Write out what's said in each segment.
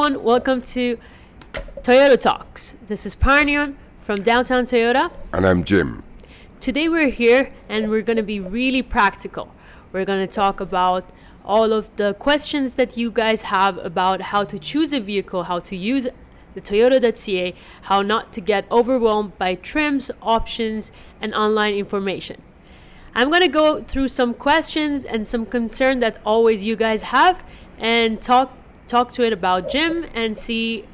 everyone. Welcome to Toyota Talks. This is Parnian from Downtown Toyota. And I'm Jim. Today we're here and we're going to be really practical. We're going to talk about all of the questions that you guys have about how to choose a vehicle, how to use the Toyota.ca, how not to get overwhelmed by trims, options, and online information. I'm going to go through some questions and some concern that always you guys have and talk to it about Jim and see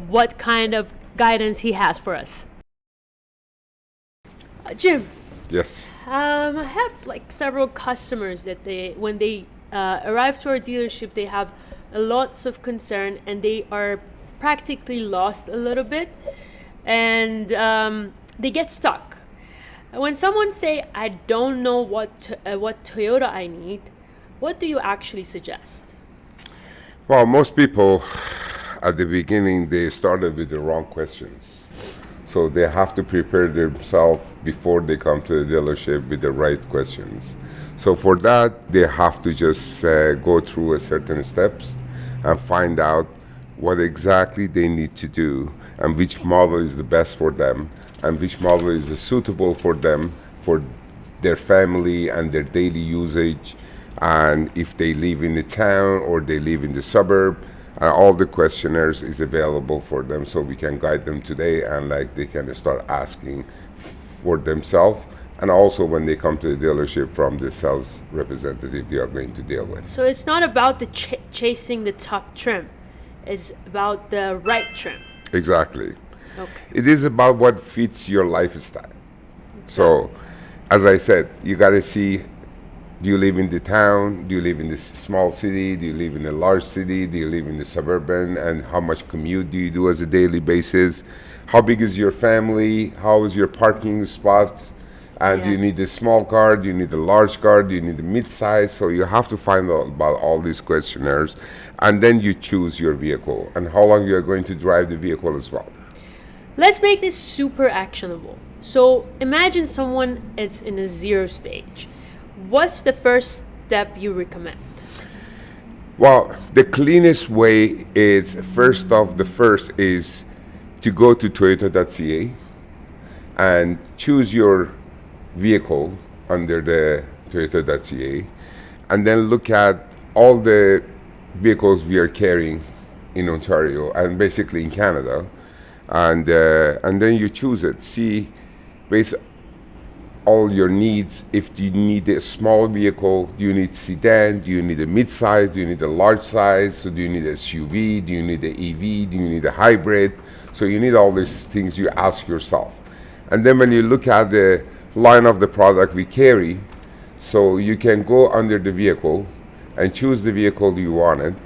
what kind of guidance he has for us. Jim. Yes. I have like several customers that when they arrive to our dealership, they have lots of concern and they are practically lost a little bit, and they get stuck. When someone say, "I don't know what Toyota I need," what do you actually suggest? Well, most people at the beginning they started with the wrong questions, so they have to prepare themselves before they come to the dealership with the right questions. So for that, they have to just go through a certain steps and find out what exactly they need to do and which model is the best for them and which model is suitable for them, for their family and their daily usage, and if they live in the town or they live in the suburb. All the questionnaires is available for them, so we can guide them today, and like they can start asking for themselves, and also when they come to the dealership from the sales representative they are going to deal with. So it's not about the chasing the top trim, it's about the right trim. Exactly. Okay. It is about what fits your lifestyle. Okay. So, as I said, you got to see, do you live in the town? Do you live in this small city? Do you live in a large city? Do you live in the suburban? And how much commute do you do as a daily basis? How big is your family? How is your parking spot? And do you need a small car? Do you need a large car? Do you need a mid-size? So you have to find out about all these questionnaires, and then you choose your vehicle and how long you are going to drive the vehicle as well. Let's make this super actionable. So imagine someone is in a zero stage. What's the first step you recommend? Well, the cleanest way is first is to go to Toyota.ca and choose your vehicle under the Toyota.ca, and then look at all the vehicles we are carrying in Ontario and basically in Canada, and then you choose it. See, based all your needs. If you need a small vehicle, do you need sedan? Do you need a mid-size? Do you need a large size? So do you need a SUV? Do you need an EV? Do you need a hybrid? So you need all these things you ask yourself. And then when you look at the line of the product we carry, so you can go under the vehicle and choose the vehicle you wanted,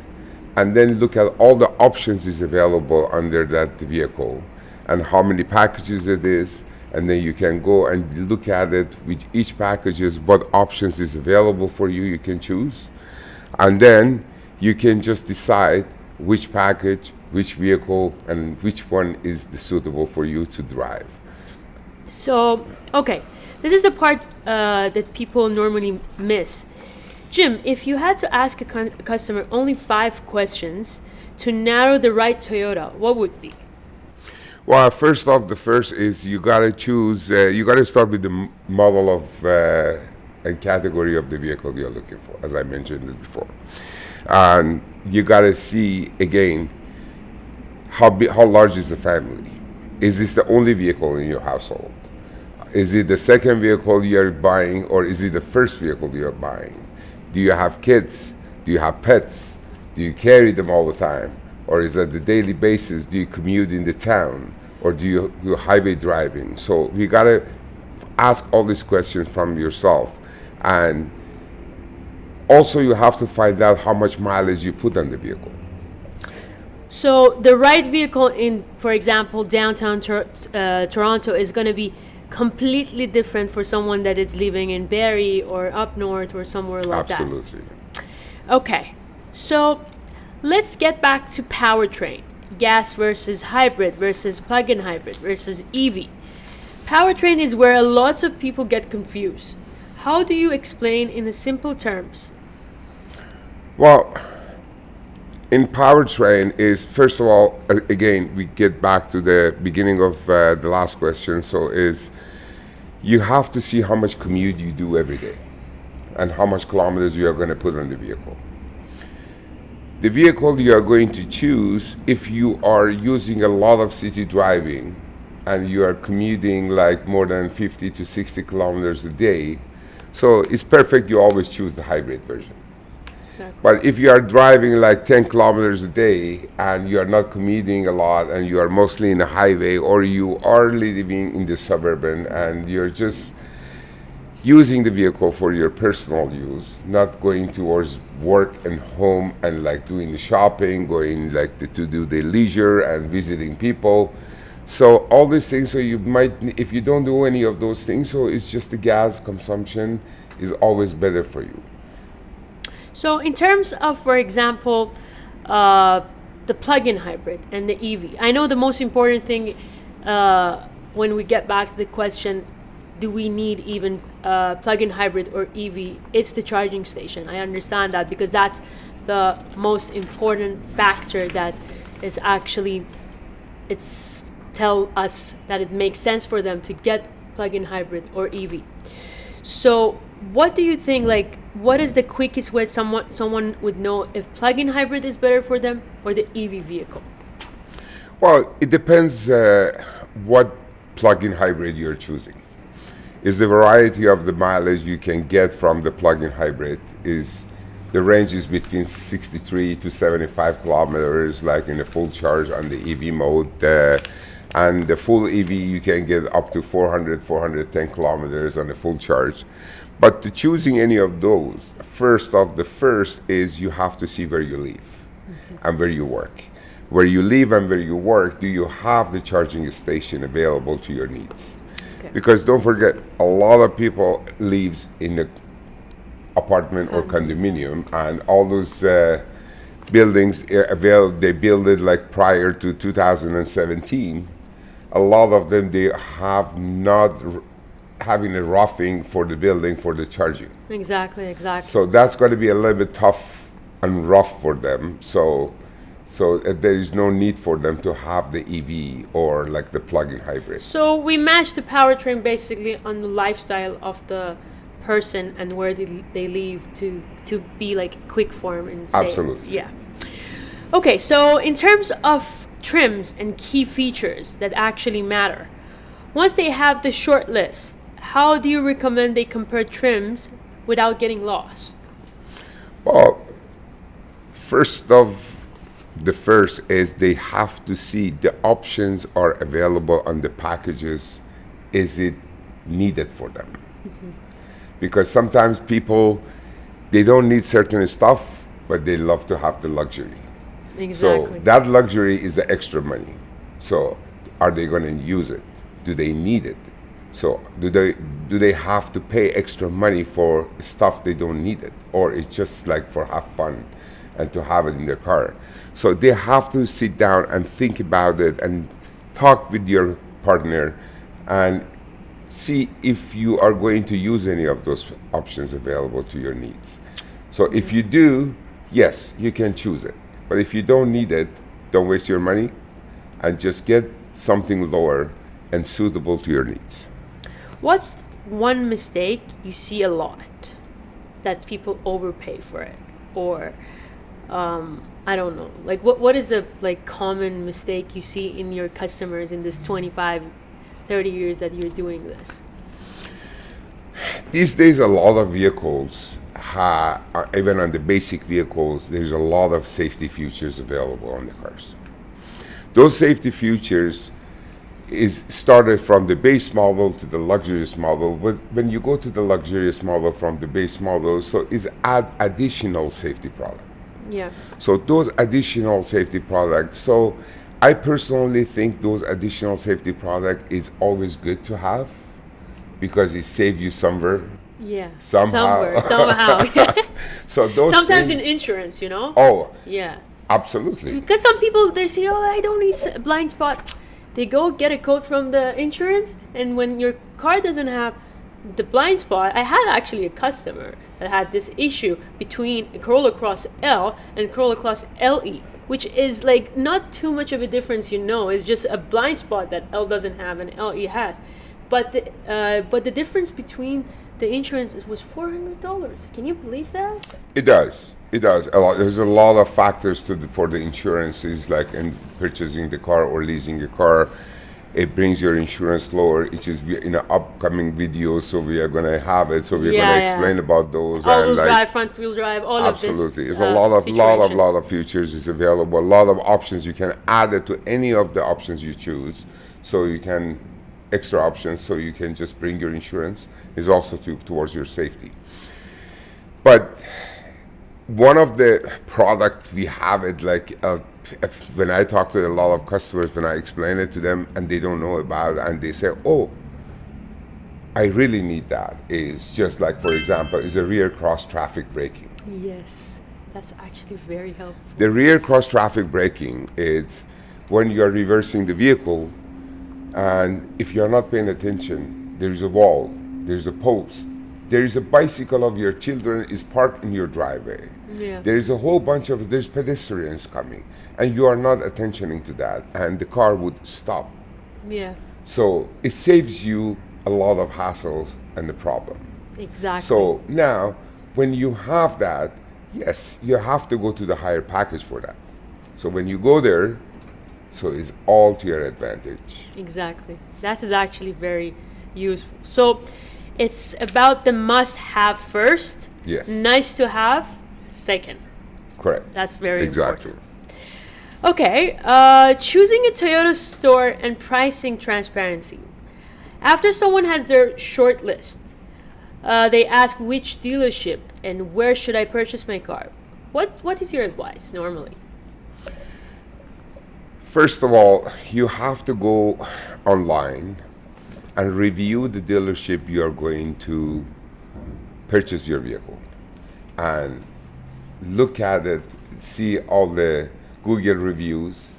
and then look at all the options is available under that vehicle and how many packages it is, and then you can go and look at it with each packages, what options is available for you, you can choose, and then you can just decide which package, which vehicle, and which one is suitable for you to drive. So, okay, this is the part that people normally miss. Jim, if you had to ask a customer only 5 questions to narrow the right Toyota, what would be? Well, first off, the first is you got to choose, you got to start with the model of and category of the vehicle you're looking for, as I mentioned it before. And you got to see, again, how large is the family? Is this the only vehicle in your household? Is it the second vehicle you're buying, or is it the first vehicle you're buying? Do you have kids? Do you have pets? Do you carry them all the time? Or is it the daily basis? Do you commute in the town? Or do you do highway driving? So you gotta ask all these questions from yourself. And also you have to find out how much mileage you put on the vehicle. So the right vehicle in, for example, downtown Toronto is gonna be completely different for someone that is living in Barrie or up north or somewhere like Absolutely. that. Okay, so let's get back to powertrain. Gas versus hybrid versus plug-in hybrid versus EV. Powertrain is where lots of people get confused. How do you explain in the simple terms? Well, in powertrain is, first of all, again, we get back to the beginning of the last question. So is you have to see how much commute you do every day and how much kilometers you are going to put on the vehicle. The vehicle you are going to choose, if you are using a lot of city driving and you are commuting like more than 50 to 60 kilometers a day, so it's perfect, you always choose the hybrid version. Exactly. But if you are driving like 10 kilometers a day and you are not commuting a lot and you are mostly in the highway, or you are living in the suburban and you're just using the vehicle for your personal use, not going towards work and home and like doing the shopping, going like to do the leisure and visiting people. So all these things, so you might, if you don't do any of those things, so it's just the gas consumption is always better for you. So in terms of, for example, the plug-in hybrid and the EV, I know the most important thing when we get back to the question, do we need even plug-in hybrid or EV? It's the charging station. I understand that, because that's the most important factor that is actually, it's tell us that it makes sense for them to get plug-in hybrid or EV. So what do you think, like, what is the quickest way someone would know if plug-in hybrid is better for them or the EV vehicle? Well, it depends what plug-in hybrid you're choosing. Is the variety of the mileage you can get from the plug-in hybrid is, the range is between 63 to 75 kilometers, like in a full charge on the EV mode. And the full EV, you can get up to 410 kilometers on a full charge. But to choosing any of those, first is you have to see where you live and where you work. Where you live and where you work, do you have the charging station available to your needs? Okay. Because don't forget, a lot of people lives in the apartment or condominium, and all those buildings they build it like prior to 2017. A lot of them, they have not having a roughing for the building for the charging. Exactly. So that's going to be a little bit tough and rough for them. So there is no need for them to have the EV or like the plug-in hybrid. So we match the powertrain basically on the lifestyle of the person and where they live to be like quick form and safe. Absolutely. Yeah. Okay, so in terms of trims and key features that actually matter, once they have the short list, how do you recommend they compare trims without getting lost? Well, first is they have to see the options are available on the packages. Is it needed for them? Mm-hmm. Because sometimes people, they don't need certain stuff, but they love to have the luxury. Exactly. So that luxury is the extra money. So are they going to use it? Do they need it? So do they have to pay extra money for stuff they don't need it? Or it's just like for have fun and to have it in their car? So they have to sit down and think about it and talk with your partner and see if you are going to use any of those options available to your needs. So if you do, yes, you can choose it. But if you don't need it, don't waste your money and just get something lower and suitable to your needs. What's one mistake you see a lot that people overpay for it? Or I don't know, like what is the like common mistake you see in your customers in this 25, 30 years that you're doing this? These days, a lot of vehicles, even on the basic vehicles, there's a lot of safety features available on the cars. Those safety features is started from the base model to the luxurious model. But when you go to the luxurious model from the base model, so is add additional safety product. Yeah. So those additional safety products, so I personally think those additional safety product is always good to have because it saves you somewhere. Yeah. Somehow. So those sometimes things, in insurance, you know? Oh. Yeah. Absolutely. Because some people, they say, oh, I don't need a blind spot. They go get a quote from the insurance, and when your car doesn't have the blind spot, I had actually a customer that had this issue between a Corolla Cross L and Corolla Cross LE, which is like not too much of a difference, It's just a blind spot that L doesn't have and LE has. But the difference between the insurances was $400. Can you believe that? It does. It does. There's a lot of factors for the insurances, like in purchasing the car or leasing a car. It brings your insurance lower, which is in an upcoming video, so we are going to have it. So we're going to explain about those. All-wheel drive, front-wheel drive, all of this. Absolutely. There's a lot of features is available, a lot of options. You can add it to any of the options you choose. So you can, extra options, so you can just bring your insurance. Is also towards your safety. But one of the products we have it like when I talk to a lot of customers, when I explain it to them and they don't know about it and they say, oh, I really need that, is just like, for example, is a rear cross traffic braking. Yes, that's actually very helpful. The rear cross traffic braking is when you're reversing the vehicle and if you're not paying attention, there's a wall, there's a post, there is a bicycle of your children is parked in your driveway. Yeah. There is a whole bunch of, there's pedestrians coming and you are not attentioning to that and the car would stop. Yeah. So it saves you a lot of hassles and the problem. Exactly. So now when you have that, yes, you have to go to the higher package for that. So when you go there, so it's all to your advantage. Exactly. That is actually very useful. So it's about the must-have first. Yes. Nice to have second. Correct. That's very exactly. important. Okay. Choosing a Toyota store and pricing transparency. After someone has their short list, they ask which dealership and where should I purchase my car. What is your advice normally? First of all, you have to go online and review the dealership you are going to purchase your vehicle and look at it, see all the Google reviews,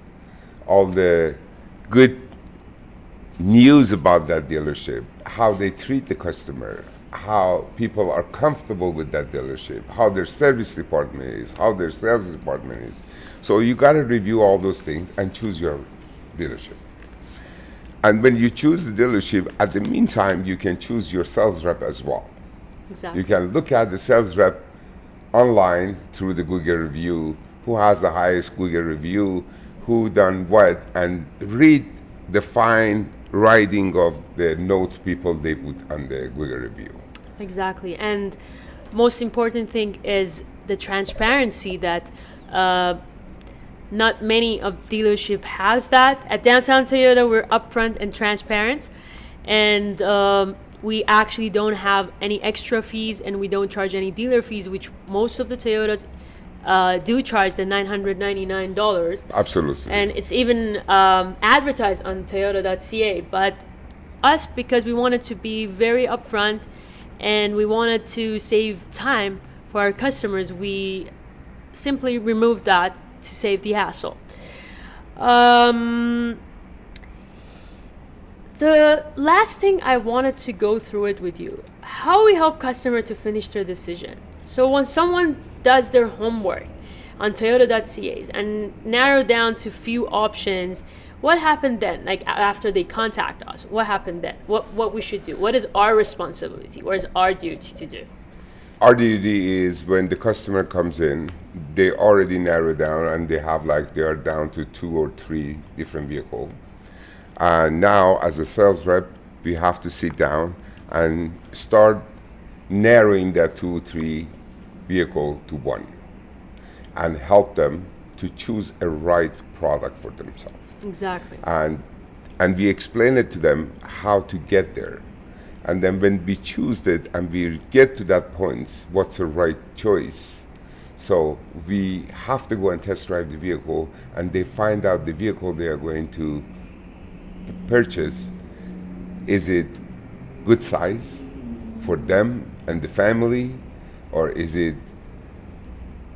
all the good news about that dealership, how they treat the customer, how people are comfortable with that dealership, how their service department is, how their sales department is. So you got to review all those things and choose your dealership. And when you choose the dealership, at the meantime, you can choose your sales rep as well. Exactly. You can look at the sales rep online through the Google review, who has the highest Google review, who done what, and read the fine writing of the notes people they put on the Google review. Exactly. And most important thing is the transparency that not many of dealership has that. At Downtown Toyota, we're upfront and transparent, and we actually don't have any extra fees, and we don't charge any dealer fees, which most of the Toyotas do charge the $999. Absolutely. And it's even advertised on Toyota.ca. But us, because we wanted to be very upfront and we wanted to save time for our customers, we simply removed that to save the hassle. The last thing I wanted to go through it with you, how we help customer to finish their decision. So when someone does their homework on Toyota.ca and narrow down to few options, what happened then? Like after they contact us, what happened then? What we should do? What is our responsibility? What is our duty to do? Our duty is when the customer comes in, they already narrow down and they are down to 2 or 3 different vehicles. And now as a sales rep, we have to sit down and start narrowing that 2 or 3 vehicle to one and help them to choose a right product for themselves. Exactly. And we explain it to them how to get there. And then when we choose it and we get to that point, what's the right choice? So we have to go and test drive the vehicle, and they find out the vehicle they are going to purchase, is it good size for them and the family, or is it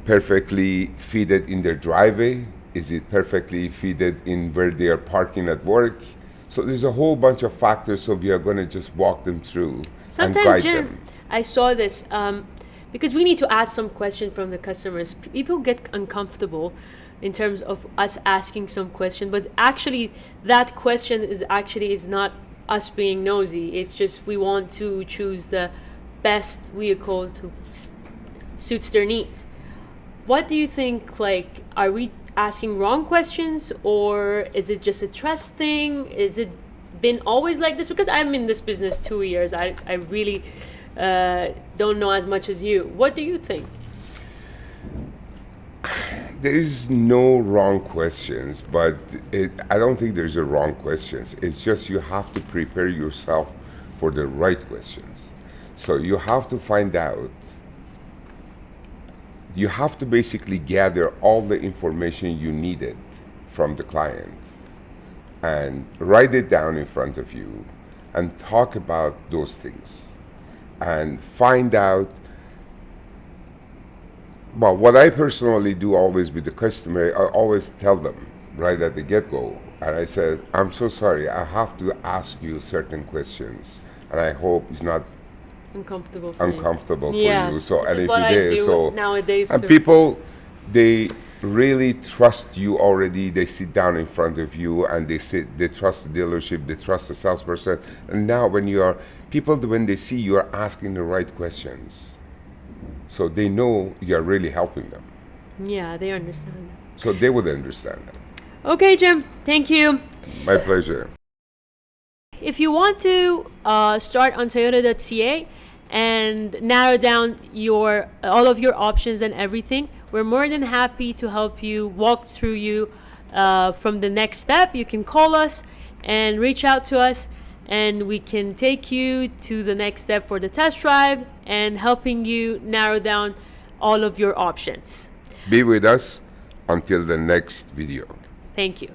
perfectly fitted in their driveway? Is it perfectly fitted in where they are parking at work? So there's a whole bunch of factors, so we are going to just walk them through Sometimes, guide Jim, them. I saw this because we need to ask some question from the customers. People get uncomfortable in terms of us asking some question, but actually that question is not us being nosy. It's just we want to choose the best vehicle to suits their needs. What do you think? Like, are we asking wrong questions, or is it just a trust thing? Is it been always like this? Because I'm in this business 2 years. I really don't know as much as you. What do you think? There is no wrong questions, but I don't think there's a wrong questions. It's just you have to prepare yourself for the right questions. So you have to find out. You have to basically gather all the information you needed from the client and write it down in front of you and talk about those things and find out. Well, what I personally do always with the customer, I always tell them right at the get-go, and I said, I'm so sorry, I have to ask you certain questions, and I hope it's not Uncomfortable for you. So, this and is if what it I is, do so nowadays. and too. people, they really trust you already. They sit down in front of you and they trust the dealership, they trust the salesperson. And now when when they see you are asking the right questions, so they know you're really helping them. Yeah, they understand that. So they would understand that. Okay, Jim. Thank you. My pleasure. If you want to start on Toyota.ca and narrow down all of your options and everything, we're more than happy to help you, walk through you from the next step. You can call us and reach out to us, and we can take you to the next step for the test drive and helping you narrow down all of your options. Be with us until the next video. Thank you.